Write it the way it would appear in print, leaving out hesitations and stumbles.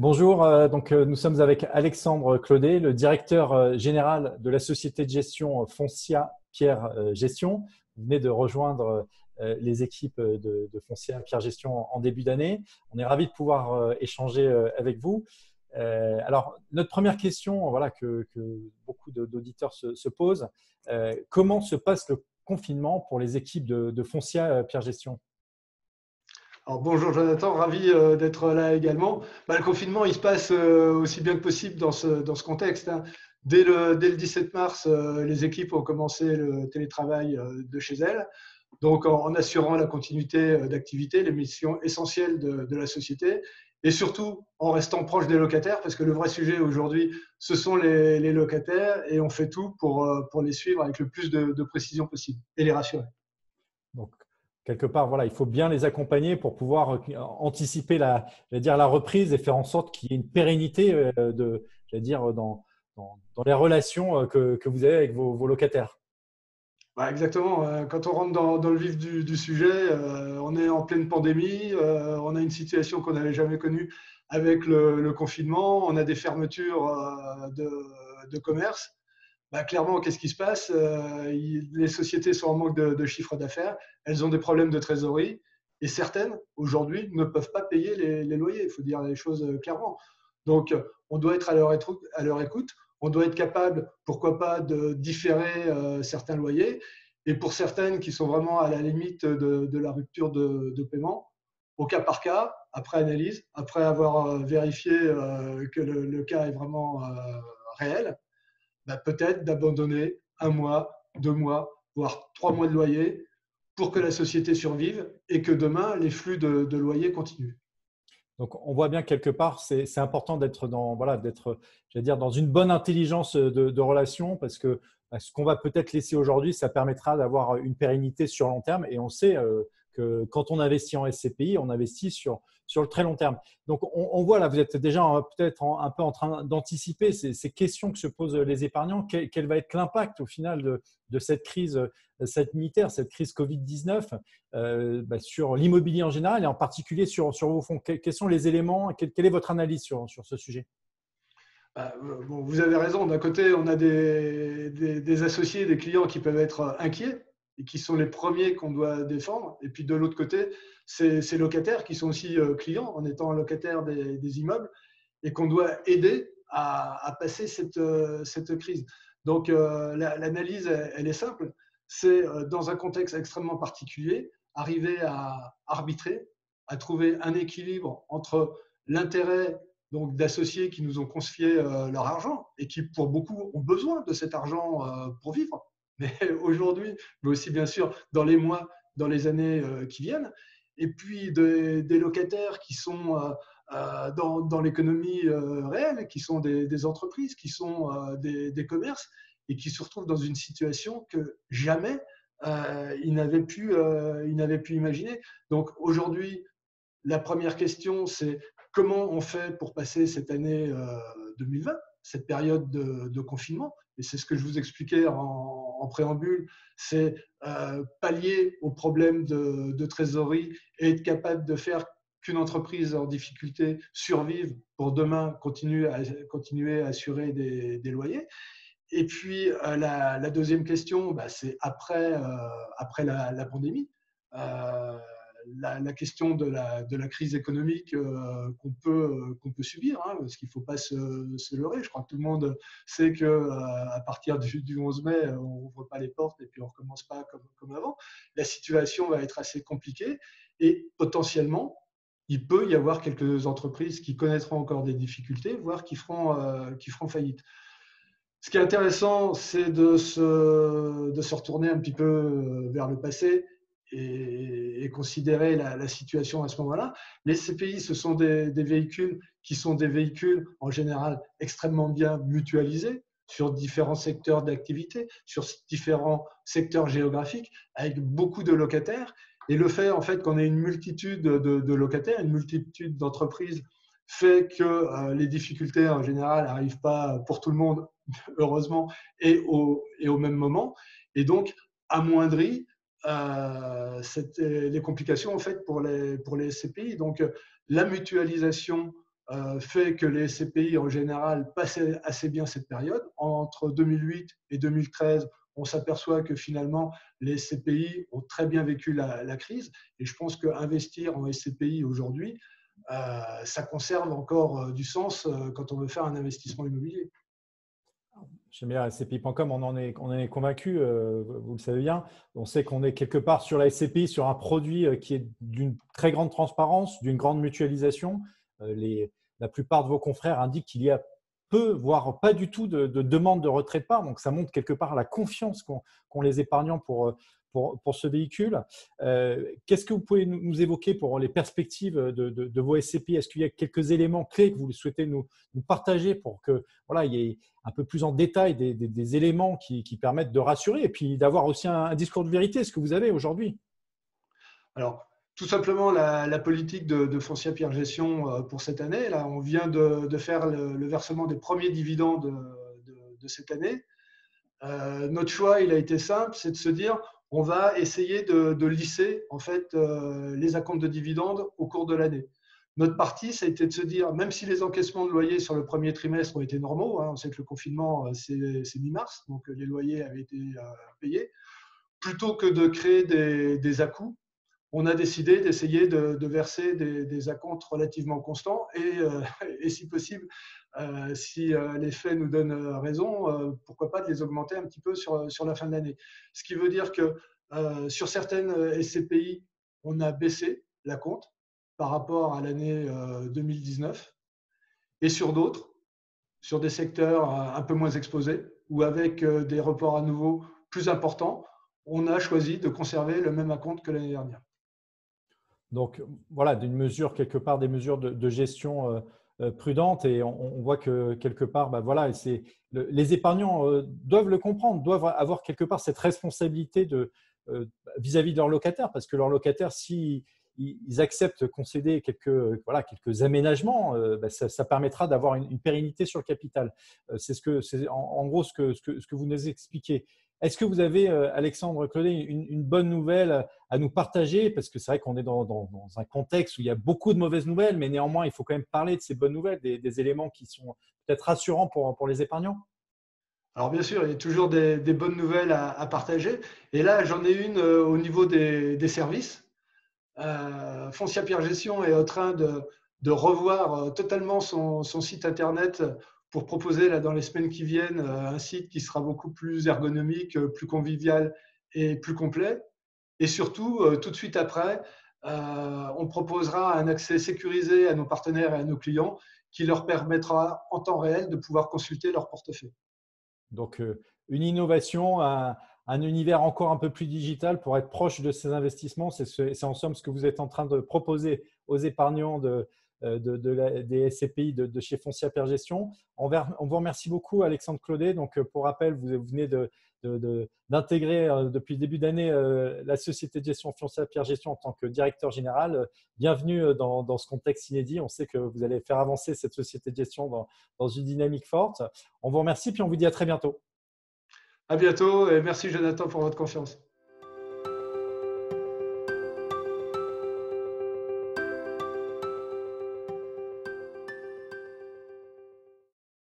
Bonjour, nous sommes avec Alexandre Claudet, le directeur général de la société de gestion Foncia Pierre Gestion. Vous venez de rejoindre les équipes de Foncia Pierre Gestion en début d'année. On est ravis de pouvoir échanger avec vous. Alors, notre première question, voilà, que beaucoup d'auditeurs se posent, comment se passe le confinement pour les équipes de Foncia Pierre Gestion? Alors bonjour Jonathan, ravi d'être là également. Le confinement, il se passe aussi bien que possible dans ce contexte, hein. Dès le 17 mars, les équipes ont commencé le télétravail de chez elles, donc en assurant la continuité d'activité, les missions essentielles de la société, et surtout en restant proche des locataires, parce que le vrai sujet aujourd'hui, ce sont les locataires, et on fait tout pour les suivre avec le plus de précision possible et les rassurer. Donc, quelque part, voilà, il faut bien les accompagner pour pouvoir anticiper la reprise et faire en sorte qu'il y ait une pérennité dans les relations que vous avez avec vos locataires. Exactement. Quand on rentre dans le vif du sujet, on est en pleine pandémie, on a une situation qu'on n'avait jamais connue avec le confinement, on a des fermetures de commerce. Clairement, qu'est-ce qui se passe? Les sociétés sont en manque de chiffre d'affaires, elles ont des problèmes de trésorerie et certaines, aujourd'hui, ne peuvent pas payer les loyers. Il faut dire les choses clairement. Donc, on doit être à leur écoute. On doit être capable, pourquoi pas, de différer certains loyers. Et pour certaines qui sont vraiment à la limite de la rupture de paiement, au cas par cas, après analyse, après avoir vérifié que le cas est vraiment réel, peut-être d'abandonner 1 mois, 2 mois, voire 3 mois de loyer pour que la société survive et que demain, les flux de loyer continuent. Donc, on voit bien quelque part, c'est important d'être dans une bonne intelligence de relation parce que ce qu'on va peut-être laisser aujourd'hui, ça permettra d'avoir une pérennité sur long terme. Et on sait que quand on investit en SCPI, on investit sur le très long terme. Donc, on voit là, vous êtes déjà peut-être un peu en train d'anticiper ces questions que se posent les épargnants. Quel va être l'impact au final de cette crise sanitaire, cette crise Covid-19 sur l'immobilier en général et en particulier sur vos fonds? Quels sont les éléments? Quelle est votre analyse sur ce sujet? Bon, vous avez raison. D'un côté, on a des associés, des clients qui peuvent être inquiets et qui sont les premiers qu'on doit défendre. Et puis de l'autre côté, ces locataires qui sont aussi clients en étant locataires des immeubles et qu'on doit aider à passer cette crise. Donc l'analyse, elle est simple. C'est dans un contexte extrêmement particulier, arriver à arbitrer, à trouver un équilibre entre l'intérêt donc d'associés qui nous ont confié leur argent et qui, pour beaucoup, ont besoin de cet argent pour vivre. Mais aujourd'hui, mais aussi bien sûr dans les mois, dans les années qui viennent. Et puis des locataires qui sont dans l'économie réelle, qui sont des entreprises, qui sont des commerces et qui se retrouvent dans une situation que jamais ils n'avaient pu imaginer. Donc aujourd'hui, la première question, c'est comment on fait pour passer cette année 2020, cette période de confinement. Et c'est ce que je vous expliquais en préambule, c'est pallier aux problèmes de trésorerie et être capable de faire qu'une entreprise en difficulté survive pour demain continuer à assurer des loyers. Et puis, la deuxième question, c'est après la pandémie. Euh, la question de la crise économique qu'on peut subir, hein, parce qu'il ne faut pas se leurrer. Je crois que tout le monde sait qu'à partir du 11 mai, on n'ouvre pas les portes et puis on ne recommence pas comme avant. La situation va être assez compliquée et potentiellement, il peut y avoir quelques entreprises qui connaîtront encore des difficultés, voire qui feront faillite. Ce qui est intéressant, c'est de se retourner un petit peu vers le passé et considérer la situation à ce moment-là. Les CPI, ce sont des véhicules qui sont des véhicules en général extrêmement bien mutualisés sur différents secteurs d'activité, sur différents secteurs géographiques, avec beaucoup de locataires. Et le fait, en fait, qu'on ait une multitude de locataires, une multitude d'entreprises, fait que les difficultés en général n'arrivent pas pour tout le monde, heureusement, et au même moment. Et donc, amoindrit les complications en fait pour les SCPI. Donc, la mutualisation fait que les SCPI en général passaient assez bien cette période. Entre 2008 et 2013, on s'aperçoit que finalement, les SCPI ont très bien vécu la crise. Et je pense qu'investir en SCPI aujourd'hui, ça conserve encore du sens quand on veut faire un investissement immobilier. Chez SCPI.com, on en est convaincu, vous le savez bien. On sait qu'on est quelque part sur la SCPI, sur un produit qui est d'une très grande transparence, d'une grande mutualisation. La plupart de vos confrères indiquent qu'il y a peu, voire pas du tout de demande de retrait de part. Donc, ça montre quelque part la confiance qu'ont les épargnants pour ce véhicule. Qu'est-ce que vous pouvez nous évoquer pour les perspectives de vos SCPI? Est-ce qu'il y a quelques éléments clés que vous souhaitez nous partager pour que voilà, il y ait un peu plus en détail des éléments qui permettent de rassurer et puis d'avoir aussi un discours de vérité, ce que vous avez aujourd'hui? Alors, tout simplement, la politique de Foncia Pierre Gestion pour cette année, là, on vient de faire le versement des premiers dividendes de cette année. Notre choix, il a été simple, c'est de se dire, on va essayer de lisser en fait les acomptes de dividendes au cours de l'année. Notre partie, ça a été de se dire, même si les encaissements de loyers sur le premier trimestre ont été normaux, on sait que le confinement, c'est mi-mars, donc les loyers avaient été payés, plutôt que de créer des à-coups, on a décidé d'essayer de verser des acomptes relativement constants et si possible, si les faits nous donnent raison, pourquoi pas de les augmenter un petit peu sur la fin de l'année. Ce qui veut dire que sur certaines SCPI, on a baissé l'acompte par rapport à l'année 2019 et sur d'autres, sur des secteurs un peu moins exposés ou avec des reports à nouveau plus importants, on a choisi de conserver le même acompte que l'année dernière. Donc, voilà, d'une mesure, quelque part, des mesures de gestion prudentes. Et on voit que, quelque part, voilà, les épargnants doivent le comprendre, doivent avoir quelque part cette responsabilité vis-à-vis de leurs locataires. Parce que leurs locataires, si ils acceptent de concéder quelques aménagements, ça permettra d'avoir une pérennité sur le capital. C'est en gros ce que vous nous expliquez. Est-ce que vous avez, Alexandre Claudet, une bonne nouvelle à nous partager? Parce que c'est vrai qu'on est dans un contexte où il y a beaucoup de mauvaises nouvelles, mais néanmoins, il faut quand même parler de ces bonnes nouvelles, des éléments qui sont peut-être rassurants pour les épargnants. Alors bien sûr, il y a toujours des bonnes nouvelles à partager. Et là, j'en ai une au niveau des services. Foncia Pierre Gestion est en train de revoir totalement son site internet pour proposer là, dans les semaines qui viennent un site qui sera beaucoup plus ergonomique, plus convivial et plus complet. Et surtout, tout de suite après, on proposera un accès sécurisé à nos partenaires et à nos clients qui leur permettra en temps réel de pouvoir consulter leur portefeuille. Donc, une innovation, un univers encore un peu plus digital pour être proche de ces investissements. C'est en somme ce que vous êtes en train de proposer aux épargnants des SCPI de chez Foncia Pierre Gestion. On vous remercie beaucoup, Alexandre Claudet. Donc, pour rappel, vous venez d'intégrer depuis le début d'année la société de gestion Foncia Pierre Gestion en tant que directeur général. Bienvenue dans ce contexte inédit. On sait que vous allez faire avancer cette société de gestion dans une dynamique forte. On vous remercie puis on vous dit à très bientôt. À bientôt et merci Jonathan pour votre confiance.